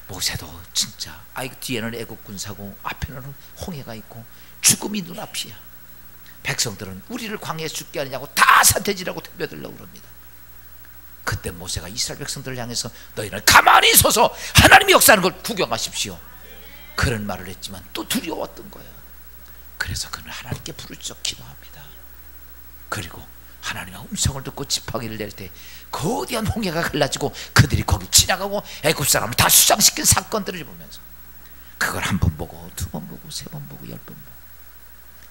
모세도 진짜 뒤에는 애국 군사고 앞에는 홍해가 있고 죽음이 눈앞이야. 백성들은 우리를 광야에 죽게 하느냐고 다 산태질하고 덤벼들려고 그럽니다. 그때 모세가 이스라엘 백성들을 향해서 너희는 가만히 서서 하나님이 역사하는 걸 구경하십시오, 그런 말을 했지만 또 두려웠던 거예요. 그래서 그는 하나님께 부르짖어 기도합니다. 그리고 하나님의 음성을 듣고 지팡이를 낼 때 거대한 홍해가 갈라지고 그들이 거기 지나가고 애굽 사람을 다 수장시킨 사건들을 보면서 그걸 한 번 보고 두 번 보고 세 번 보고 10번 보고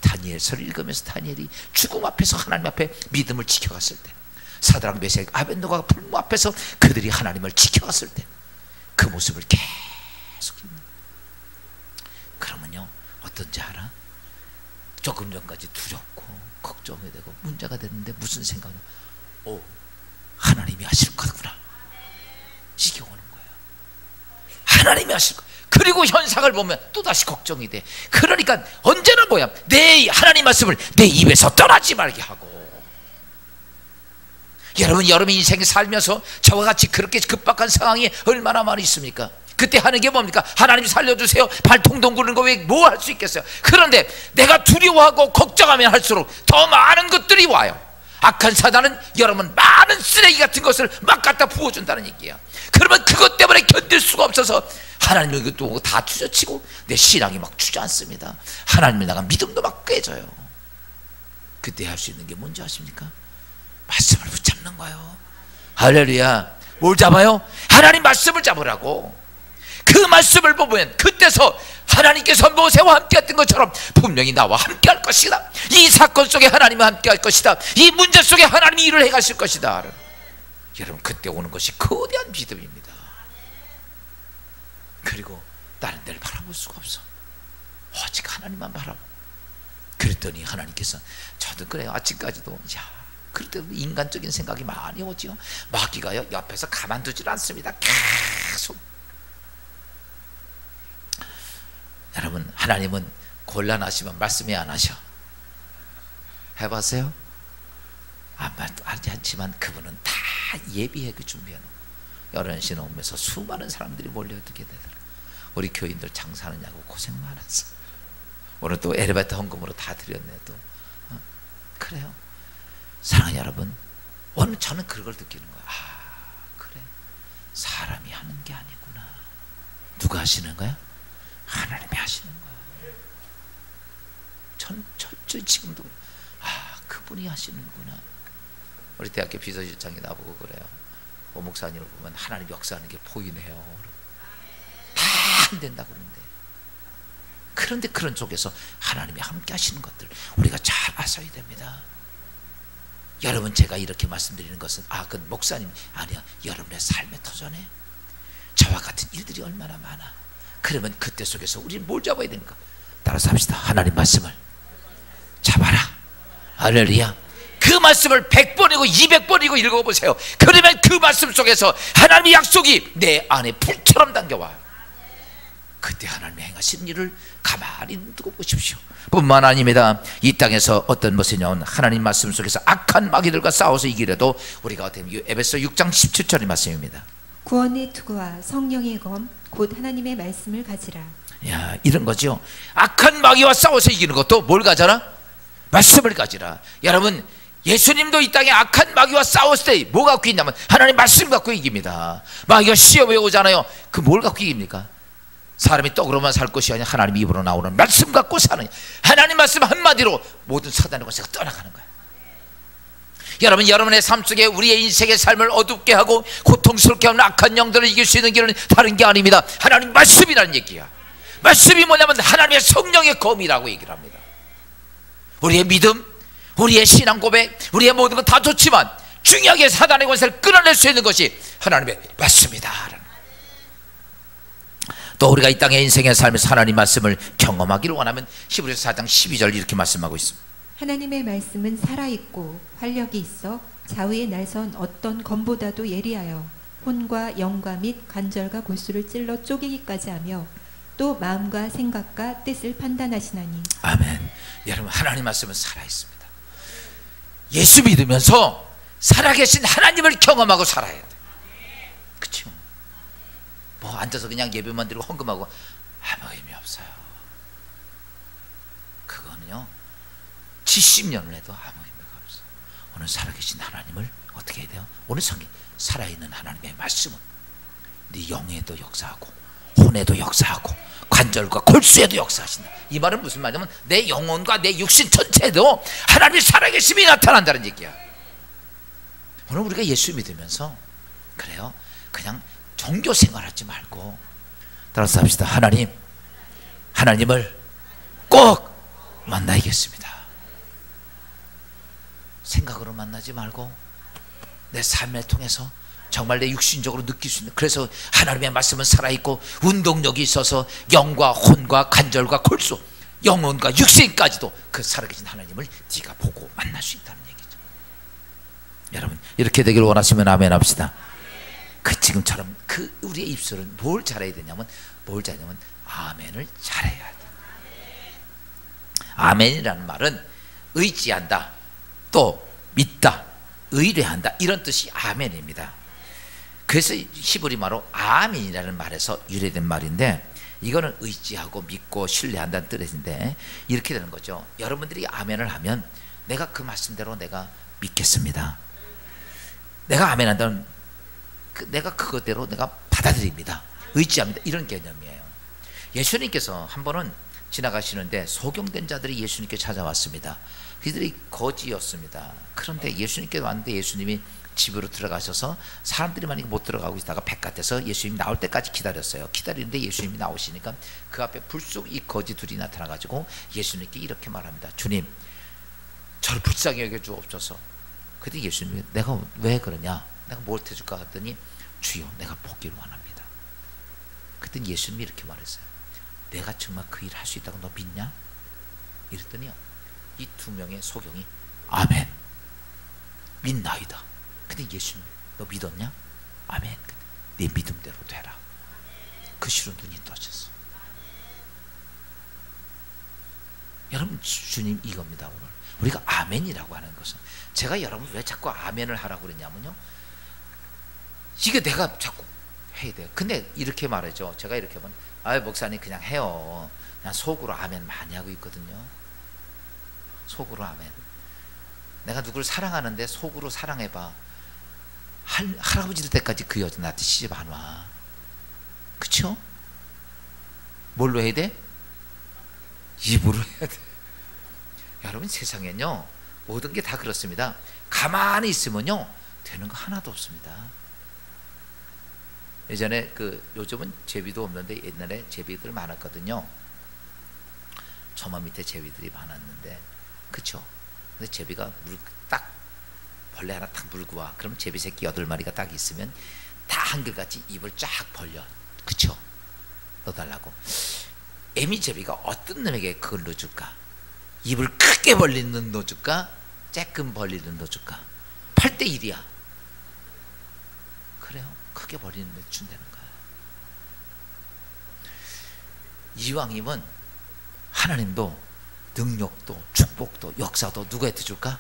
다니엘서를 읽으면서 다니엘이 죽음 앞에서 하나님 앞에 믿음을 지켜갔을 때, 사드락 메삭 아벳노고가 불무 앞에서 그들이 하나님을 지켜갔을 때 그 모습을 계속 읽는. 그러면요 어떤지 알아? 조금 전까지 두렵고 걱정이 되고 문제가 됐는데 무슨 생각이냐? 오, 하나님이 하실 거구나, 이게 오는 거예요. 하나님이 하실 거. 그리고 현상을 보면 또다시 걱정이 돼. 그러니까 언제나 뭐야? 내 하나님 말씀을 내 입에서 떠나지 말게 하고. 여러분 인생에 살면서 저와 같이 그렇게 급박한 상황이 얼마나 많이 있습니까? 그때 하는 게 뭡니까? 하나님 살려주세요, 발통동 구르는 거 왜 뭐 할 수 있겠어요? 그런데 내가 두려워하고 걱정하면 할수록 더 많은 것들이 와요. 악한 사단은 여러분 많은 쓰레기 같은 것을 막 갖다 부어준다는 얘기야. 그러면 그것 때문에 견딜 수가 없어서 하나님을 이것도 다 투저치고 내 신앙이 막 주저앉습니다. 하나님을 나간 믿음도 막 깨져요. 그때 할 수 있는 게 뭔지 아십니까? 말씀을 붙잡는 거예요. 할렐루야. 뭘 잡아요? 하나님 말씀을 잡으라고. 그 말씀을 보면 그때서 하나님께서 모세와 함께 했던 것처럼 분명히 나와 함께 할 것이다. 이 사건 속에 하나님과 함께 할 것이다. 이 문제 속에 하나님이 일을 해가실 것이다. 여러분 그때 오는 것이 거대한 믿음입니다. 그리고 다른 데를 바라볼 수가 없어. 오직 하나님만 바라보고. 그랬더니 하나님께서, 저도 그래요. 아침까지도 그럴 때도 인간적인 생각이 많이 오지요. 마귀가요 옆에서 가만두질 않습니다. 계속. 여러분 하나님은 곤란하시면 말씀이 안 하셔. 해봤어요? 하지 않지만 그분은 다 예비해 준비해 놓고. 여러 시는 오면서 수많은 사람들이 몰려 어떻게 되더라. 우리 교인들 장사하느냐고 고생 많았어. 오늘 또 엘리베이터 헌금으로 다 드렸네 또. 그래요. 사랑하는 여러분, 오늘 저는 그걸 느끼는 거야. 그래, 사람이 하는 게 아니구나. 누가 하시는 거야? 하나님이 하시는 거야. 저 지금도 그분이 하시는구나. 우리 대학교 비서실장이 나보고 그래요. 오 목사님을 보면 하나님 역사하는 게 보이네요. 다 안 된다고 그러는데, 그런데 그런 쪽에서 하나님이 함께 하시는 것들 우리가 잘 아셔야 됩니다. 여러분 제가 이렇게 말씀드리는 것은 그건 목사님 아니야. 여러분의 삶의 터전에 저와 같은 일들이 얼마나 많아. 그러면 그때 속에서 우리는 뭘 잡아야 됩니까? 따라서 합시다. 하나님 말씀을 잡아라. 할렐루야. 그 말씀을 100번이고 200번이고 읽어보세요. 그러면 그 말씀 속에서 하나님의 약속이 내 안에 불처럼 담겨와요. 그때 하나님이 행하신 일을 가만히 두고 보십시오. 뿐만 아닙니다. 이 땅에서 어떤 것이 나온 하나님 말씀 속에서 악한 마귀들과 싸워서 이기려도 우리가 어떻게 에베소 6장 17절의 말씀입니다. 구원의 투구와 성령의 검 곧 하나님의 말씀을 가지라. 야, 이런 거죠. 악한 마귀와 싸워서 이기는 것도 뭘 가져라? 말씀을 가지라. 여러분 예수님도 이 땅에 악한 마귀와 싸웠을 때 뭐 갖고 있냐면 하나님 말씀 갖고 이깁니다. 마귀가 시험에 오잖아요. 그 뭘 갖고 이깁니까? 사람이 떡으로만 살 것이 아니라 하나님 입으로 나오는 말씀 갖고 사는, 하나님 말씀 한마디로 모든 사단의 권세가 떠나가는 거예요. 여러분 여러분의 삶 속에 우리의 인생의 삶을 어둡게 하고 고통스럽게 하는 악한 영들을 이길 수 있는 길은 다른 게 아닙니다. 하나님 말씀이라는 얘기야. 말씀이 뭐냐면 하나님의 성령의 검이라고 얘기를 합니다. 우리의 믿음, 우리의 신앙 고백, 우리의 모든 건 다 좋지만 중요하게 사단의 권세를 끊어낼 수 있는 것이 하나님의 말씀이다. 또 우리가 이 땅의 인생의 삶에서 하나님 말씀을 경험하기를 원하면 히브리서 4장 12절 이렇게 말씀하고 있습니다. 하나님의 말씀은 살아있고 활력이 있어 좌우에 날선 어떤 검보다도 예리하여 혼과 영과 및 관절과 골수를 찔러 쪼개기까지 하며 또 마음과 생각과 뜻을 판단하시나니. 아멘. 여러분, 하나님 말씀은 살아있습니다. 예수 믿으면서 살아계신 하나님을 경험하고 살아야 돼. 그렇죠? 뭐 앉아서 그냥 예배만 드리고 헌금하고 아무 의미 없어요. 그거는요 70년을 해도 아무 의미가 없어요. 오늘 살아계신 하나님을 어떻게 해야 돼요? 오늘 성경 살아있는 하나님의 말씀은 네 영에도 역사하고 혼에도 역사하고 관절과 골수에도 역사하신다. 이 말은 무슨 말이냐면 내 영혼과 내 육신 전체에도 하나님의 살아계심이 나타난다는 얘기야. 오늘 우리가 예수 믿으면서 그래요, 그냥 종교 생활하지 말고 따라서 합시다. 하나님을 꼭 만나야겠습니다. 생각으로 만나지 말고 내 삶을 통해서 정말 내 육신적으로 느낄 수 있는, 그래서 하나님의 말씀은 살아있고 운동력이 있어서 영과 혼과 관절과 골수, 영혼과 육신까지도 그 살아계신 하나님을 네가 보고 만날 수 있다는 얘기죠. 여러분, 이렇게 되길 원하시면 아멘 합시다. 그 지금처럼 그 우리의 입술은 뭘 잘해야 되냐면 아멘을 잘해야 돼. 아멘이라는 말은 의지한다, 또 믿다, 의뢰한다, 이런 뜻이 아멘입니다. 그래서 히브리 말로 아멘이라는 말에서 유래된 말인데, 이거는 의지하고 믿고 신뢰한다는 뜻인데, 이렇게 되는 거죠. 여러분들이 아멘을 하면 내가 그 말씀대로 내가 믿겠습니다. 내가 아멘한다는 내가 그것대로 내가 받아들입니다. 의지합니다. 이런 개념이에요. 예수님께서 한 번은 지나가시는데 소경된 자들이 예수님께 찾아왔습니다. 그들이 거지였습니다. 그런데 예수님께 왔는데 예수님이 집으로 들어가셔서 사람들이 만약에 못 들어가고 있다가 바깥에서 예수님이 나올 때까지 기다렸어요. 기다리는데 예수님이 나오시니까 그 앞에 불쑥 이 거지 둘이 나타나가지고 예수님께 이렇게 말합니다. 주님, 저를 불쌍히 여겨주옵소서. 그때 예수님이 내가 왜 그러냐, 내가 뭘 해줄까 했더니 주여, 내가 보기를 원합니다. 그때 예수님이 이렇게 말했어요. 내가 정말 그 일을 할 수 있다고 너 믿냐? 이랬더니요, 이 두 명의 소경이 아멘, 믿나이다. 근데 예수님, 너 믿었냐? 아멘. 네 믿음대로 되라. 그 시로 눈이 떠졌어. 여러분, 주님 이겁니다. 오늘 우리가 아멘이라고 하는 것은, 제가 여러분 왜 자꾸 아멘을 하라고 그랬냐면요, 이게 내가 자꾸 해야 돼요. 근데 이렇게 말하죠. 제가 이렇게 하면, 아유 목사님 그냥 해요. 그냥 속으로 아멘 많이 하고 있거든요. 속으로 아멘. 내가 누구를 사랑하는데 속으로 사랑해봐. 할아버지 될 때까지 그 여자 나한테 시집 안 와. 그쵸? 뭘로 해야 돼? 입으로 해야 돼. 여러분, 세상엔요 모든 게 다 그렇습니다. 가만히 있으면요 되는 거 하나도 없습니다. 예전에 요즘은 제비도 없는데 옛날에 제비들 많았거든요. 저만 밑에 제비들이 많았는데, 그쵸? 근데 제비가 딱 벌레 하나 딱 물고 와. 그러면 제비 새끼 8마리가 딱 있으면 다 한결같이 입을 쫙 벌려. 그쵸? 넣어달라고. 애미 제비가 어떤 놈에게 그걸 넣어줄까? 입을 크게 벌리는 놈 넣어줄까? 쬐끔 벌리는 놈 넣어줄까? 8대1이야. 그래요. 크게 벌리는 데 준다는 거예요. 이왕이면 하나님도 능력도 축복도 역사도 누구한테 줄까?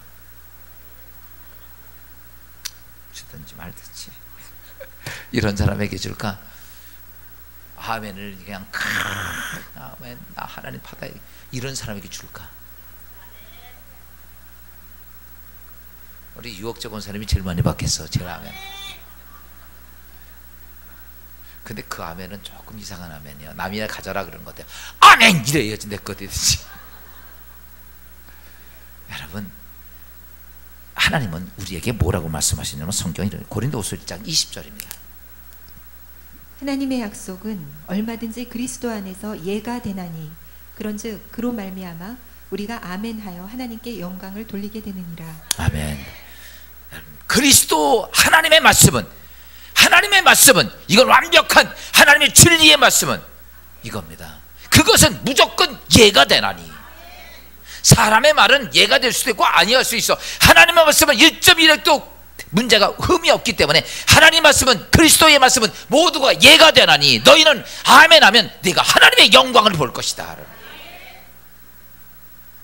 주든지 말든지 이런 사람에게 줄까? 아멘을 그냥 아멘, 나 하나님 받아야, 이런 사람에게 줄까? 우리 유혹적 온 사람이 제일 많이 받겠어. 제일 아멘. 근데 그 아멘은 조금 이상한 아멘이에요. 남이나 가져라 그런 것 같아요. 아멘 이래야지 내 거 되듯이. 여러분, 하나님은 우리에게 뭐라고 말씀하시냐면 성경이 고린도후서 1장 20절입니다. 하나님의 약속은 얼마든지 그리스도 안에서 예가 되나니 그런즉 그로 말미암아 우리가 아멘하여 하나님께 영광을 돌리게 되느니라. 아멘. 그리스도 하나님의 말씀은 이건 완벽한 하나님의 진리의 말씀은 이겁니다. 그것은 무조건 예가 되나니. 사람의 말은 예가 될 수도 있고 아니할 수 있어. 하나님의 말씀은 1.1핵도 문제가 흠이 없기 때문에 하나님 말씀은, 그리스도의 말씀은 모두가 예가 되나니 너희는 아멘 하면 네가 하나님의 영광을 볼 것이다.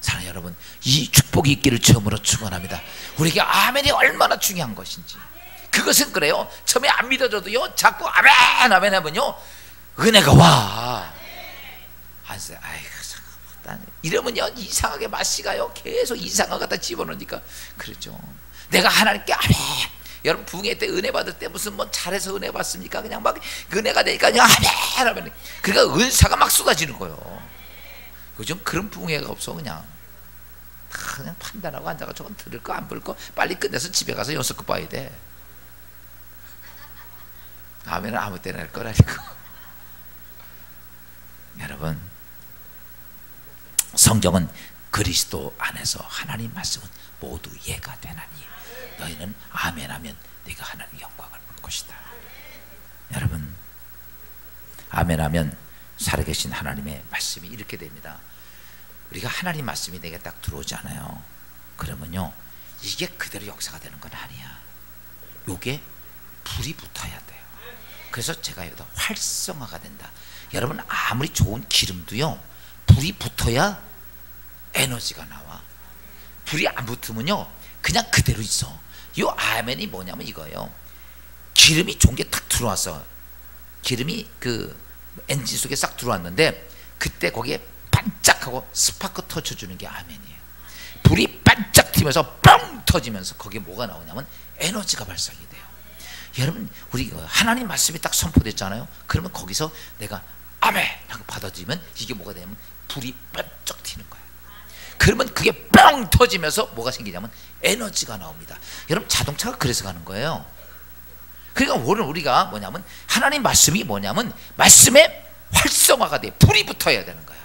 사랑하는 여러분, 이 축복이 있기를 처음으로 축원합니다. 우리에게 아멘이 얼마나 중요한 것인지. 그것은 그래요, 처음에 안 믿어져도요, 자꾸 아멘 아멘 하면요 은혜가 와. 아이고 이러면요 이상하게 맛이가요 계속 이상한 거 갖다 집어넣으니까 그렇죠. 내가 하나님께 아멘. 여러분 부흥회 때 은혜 받을 때 무슨 뭐 잘해서 은혜 받습니까? 그냥 막 은혜가 되니까 그냥 아멘 하면, 그러니까 은사가 막 쏟아지는 거예요. 요즘 그런 부흥회가 없어. 그냥 판단하고 앉아가 저건 들을 거 안 볼 거 빨리 끝내서 집에 가서 연습 봐야 돼. 아멘은 아무 때나 할 거라니까. 여러분, 성경은 그리스도 안에서 하나님 말씀은 모두 예가 되나니 너희는 아멘하면 네가 하나님 영광을 볼 것이다. 여러분, 아멘하면 살아계신 하나님의 말씀이 이렇게 됩니다. 우리가 하나님 말씀이 내게 딱 들어오잖아요. 그러면요 이게 그대로 역사가 되는 건 아니야. 요게 불이 붙어야 돼요. 그래서 제가 여기다 활성화가 된다. 여러분, 아무리 좋은 기름도요 불이 붙어야 에너지가 나와. 불이 안 붙으면요 그냥 그대로 있어. 이 아멘이 뭐냐면 이거예요. 기름이 좋은 게 딱 들어왔어. 기름이 그 엔진 속에 싹 들어왔는데 그때 거기에 반짝하고 스파크 터쳐주는 게 아멘이에요. 불이 반짝 튀면서 뻥 터지면서 거기에 뭐가 나오냐면 에너지가 발생이 돼요. 여러분, 우리 하나님 말씀이 딱 선포됐잖아요. 그러면 거기서 내가 아멘 하고 받아들이면 이게 뭐가 되냐면 불이 반짝 튀는 거예요. 그러면 그게 뻥 터지면서 뭐가 생기냐면 에너지가 나옵니다. 여러분, 자동차가 그래서 가는 거예요. 그러니까 오늘 우리가 뭐냐면 하나님 말씀이 뭐냐면 말씀에 활성화가 돼. 불이 붙어야 되는 거예요.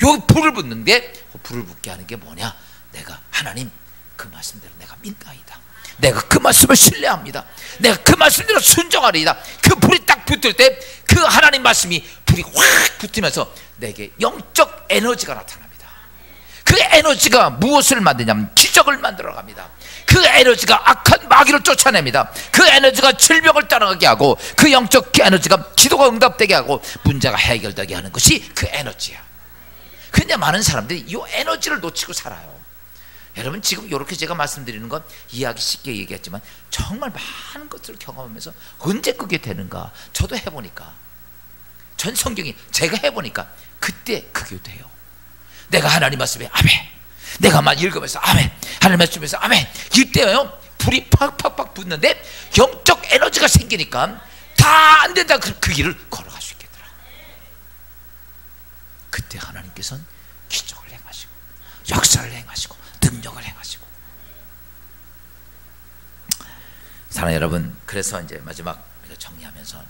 여기 불을 붙는데 불을 붙게 하는 게 뭐냐? 내가 하나님 그 말씀대로 내가 믿나이다. 내가 그 말씀을 신뢰합니다. 내가 그 말씀대로 순종하리이다. 그 불이 딱 붙을 때 그 하나님 말씀이 불이 확 붙으면서 내게 영적 에너지가 나타납니다. 그 에너지가 무엇을 만드냐면 기적을 만들어 갑니다. 그 에너지가 악한 마귀를 쫓아냅니다. 그 에너지가 질병을 따라가게 하고 그 영적 에너지가 기도가 응답되게 하고 문제가 해결되게 하는 것이 그 에너지야. 그런데 많은 사람들이 이 에너지를 놓치고 살아요. 여러분, 지금 이렇게 제가 말씀드리는 건 이해하기 쉽게 얘기했지만 정말 많은 것들을 경험하면서 언제 그게 되는가? 저도 해보니까, 전 성경이 제가 해보니까 그때 그게 돼요. 내가 하나님 말씀에 아멘, 내가 막 읽으면서 아멘, 하나님 말씀에서 아멘, 이때요 불이 팍팍팍 붙는데 영적 에너지가 생기니까 다 안 된다. 그 길을 걸어갈 수 있겠더라. 그때 하나님께서는 기적을 행하시고 역사를 행하시고 능력을 행하시고. 사랑하는 여러분, 그래서 이제 마지막 우리가 정리하면서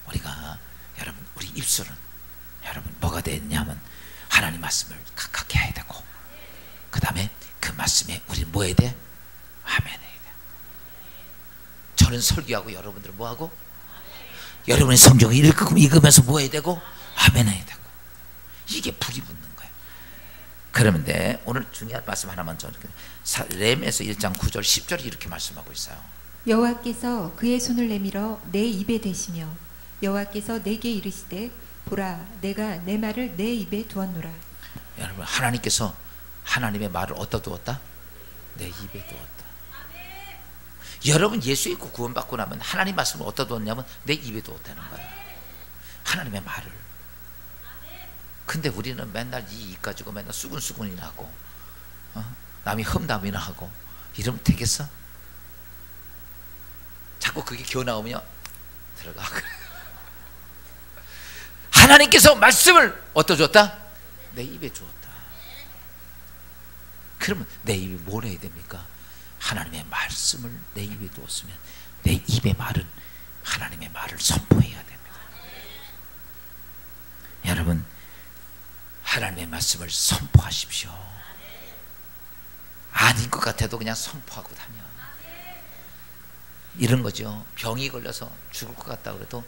우리가, 여러분, 우리 입술은 여러분 뭐가 되냐면 하나님 말씀을 각각 해야 되고, 그 다음에 그 말씀에 우리 뭐 해야 돼? 아멘 해야 돼. 저는 설교하고 여러분들은 뭐 하고? 여러분이 성경을 읽으면서 뭐 해야 되고? 아멘 해야 되고. 이게 불이 붙는 거예요. 그러는데 오늘 중요한 말씀 하나만 좀, 레미야서 1장 9절 10절이 이렇게 말씀하고 있어요. 여호와께서 그의 손을 내밀어 내 입에 대시며 여호와께서 내게 이르시되 보라, 내가 내 말을 내 입에 두었노라. 여러분, 하나님께서 하나님의 말을 어디다 두었다? 내 입에 두었다. 여러분, 예수 믿고 구원받고 나면 하나님 말씀을 어디다 두었냐면 내 입에 두었다는 거예요. 하나님의 말을. 근데 우리는 맨날 이 입 가지고 맨날 수근수근이나 하고, 남이 험담이나 하고 이러면 되겠어? 자꾸 그게 기어 나오면 들어가. 하나님께서 말씀을 어디다 줬다? 내 입에 주었다. 그러면 내 입이 뭘 해야 됩니까? 하나님의 말씀을 내 입에 두었으면 내 입의 말은 하나님의 말을 선포해야 됩니다. 여러분, 하나님의 말씀을 선포하십시오. 아닌 것 같아도 그냥 선포하고 다녀. 이런 거죠. 병이 걸려서 죽을 것 같다 그래도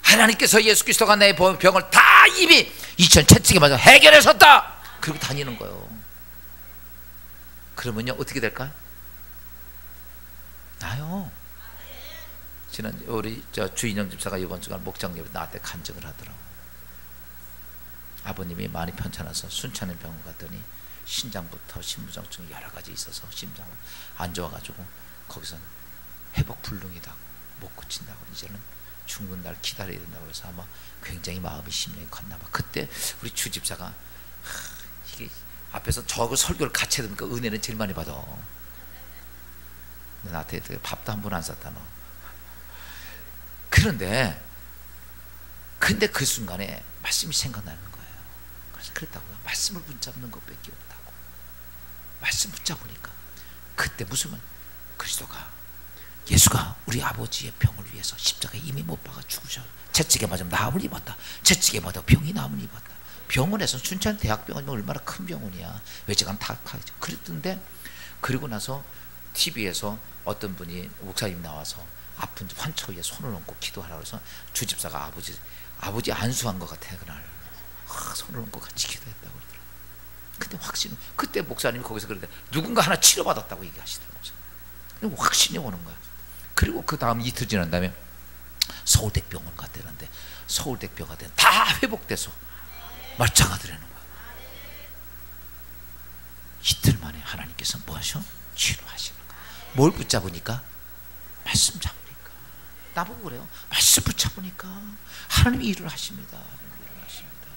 하나님께서 예수 그리스도가 내 병을 다 이미 2000 채찍에 맞아 해결하셨다, 그러고 다니는 거예요. 그러면요 어떻게 될까요? 나요. 지난 우리 주인영 집사가 이번 주간 목장 예배 나한테 간증을 하더라고. 아버님이 많이 편찮아서 순천의 병원 갔더니 신장부터 신부전증이 여러 가지 있어서 심장을 안 좋아가지고 거기서 회복 불능이다, 못 고친다고, 이제는 죽는 날 기다려야 된다고 해서 아마 굉장히 마음이 심령이 컸나 봐. 그때 우리 주 집사가 이게 앞에서 저거 설교를 같이 해야 되니까 은혜는 제일 많이 받아. 나한테 밥도 한 번 안 샀다 너. 그런데 근데 그 순간에 말씀이 생각나는 거예요. 그래서 그랬다고요. 말씀을 붙잡는 것밖에 없다고. 말씀 붙잡으니까 그때 무슨 말, 그리스도가, 예수가 우리 아버지의 병을 위해서 십자가에 이미 못 박아 죽으셔. 채찍에 맞으면 나음을 입었다. 채찍에 맞아 병이 나음을 입었다. 병원에서 순천 대학병원이면 얼마나 큰 병원이야. 외지간 다 그랬던데, 그리고 나서 TV에서 어떤 분이 목사님 나와서 아픈 환처 위에 손을 얹고 기도하라고 해서 주집사가 아버지 안수한 것 같아. 그날 손을 얹고 같이 기도했다고 그러더라고요. 근데 확신, 그때 목사님이 거기서 그러는데 누군가 하나 치료받았다고 얘기하시더라고요. 근데 확신이 오는 거야. 그리고 그 다음 이틀 지난 다음에 서울대병원 갔다는데 서울대병원 다 회복돼서 말짱하더라는 거야. 이틀 만에 하나님께서 뭐 하셔? 치료하시는 거야. 뭘 붙잡으니까? 말씀 잡으니까. 나보고 그래요. 말씀 붙잡으니까 하나님이 일을 하십니다. 일을 하십니다.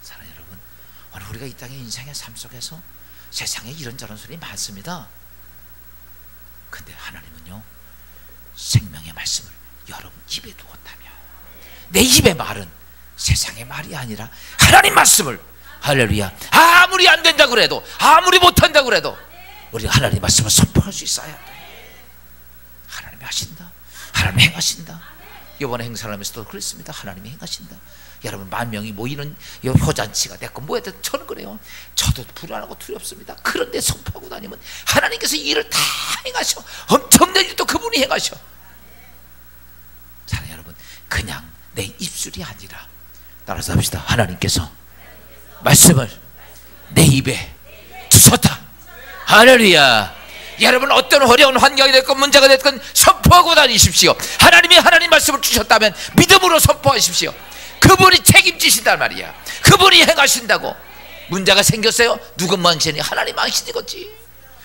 사랑하는 여러분, 오늘 우리가 이 땅의 인생의 삶 속에서 세상에 이런저런 소리 많습니다. 근데 하나님은요, 생명의 말씀을 여러분 입에 두었다면, 내 입의 말은 세상의 말이 아니라 하나님 말씀을, 할렐루야, 아무리 안 된다고 그래도, 아무리 못한다고 그래도 우리가 하나님 말씀을 선포할 수 있어야 돼. 하나님이 하신다. 하나님이 행하신다. 이번에 행사를 하면서도 그랬습니다. 하나님이 행하신다. 여러분, 10,000명이 모이는 이 효잔치가 됐고 뭐였든 저는 그래요. 저도 불안하고 두렵습니다. 그런데 선포하고 다니면 하나님께서 이 일을 다 행하셔. 엄청난 일도 그분이 행하셔. 사랑하는 여러분, 그냥 내 입술이 아니라, 따라서 합시다. 하나님께서 말씀을 내 입에 두셨다. 할렐루야. 여러분, 어떤 어려운 환경이 됐건 문제가 됐건 선포하고 다니십시오. 하나님이 하나님 말씀을 주셨다면 믿음으로 선포하십시오. 그분이 책임지신단 말이야. 그분이 행하신다고. 문제가 생겼어요? 누구 망신이? 하나님 망신이겠지.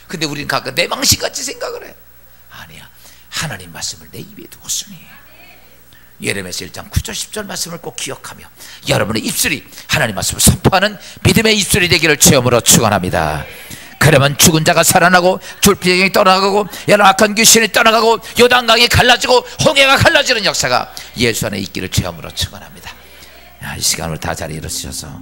근데 우리는 가끔 내 망신같이 생각을 해. 아니야, 하나님 말씀을 내 입에 두었으니. 예레미야서 1장 9절 10절 말씀을 꼭 기억하며 여러분의 입술이 하나님 말씀을 선포하는 믿음의 입술이 되기를 주여으로 축원합니다. 그러면 죽은 자가 살아나고 졸피경이 떠나가고 여러 악한 귀신이 떠나가고 요단강이 갈라지고 홍해가 갈라지는 역사가 예수 안에 있기를 주여으로 축원합니다. 이 시간을 다 자리에 일어서셔서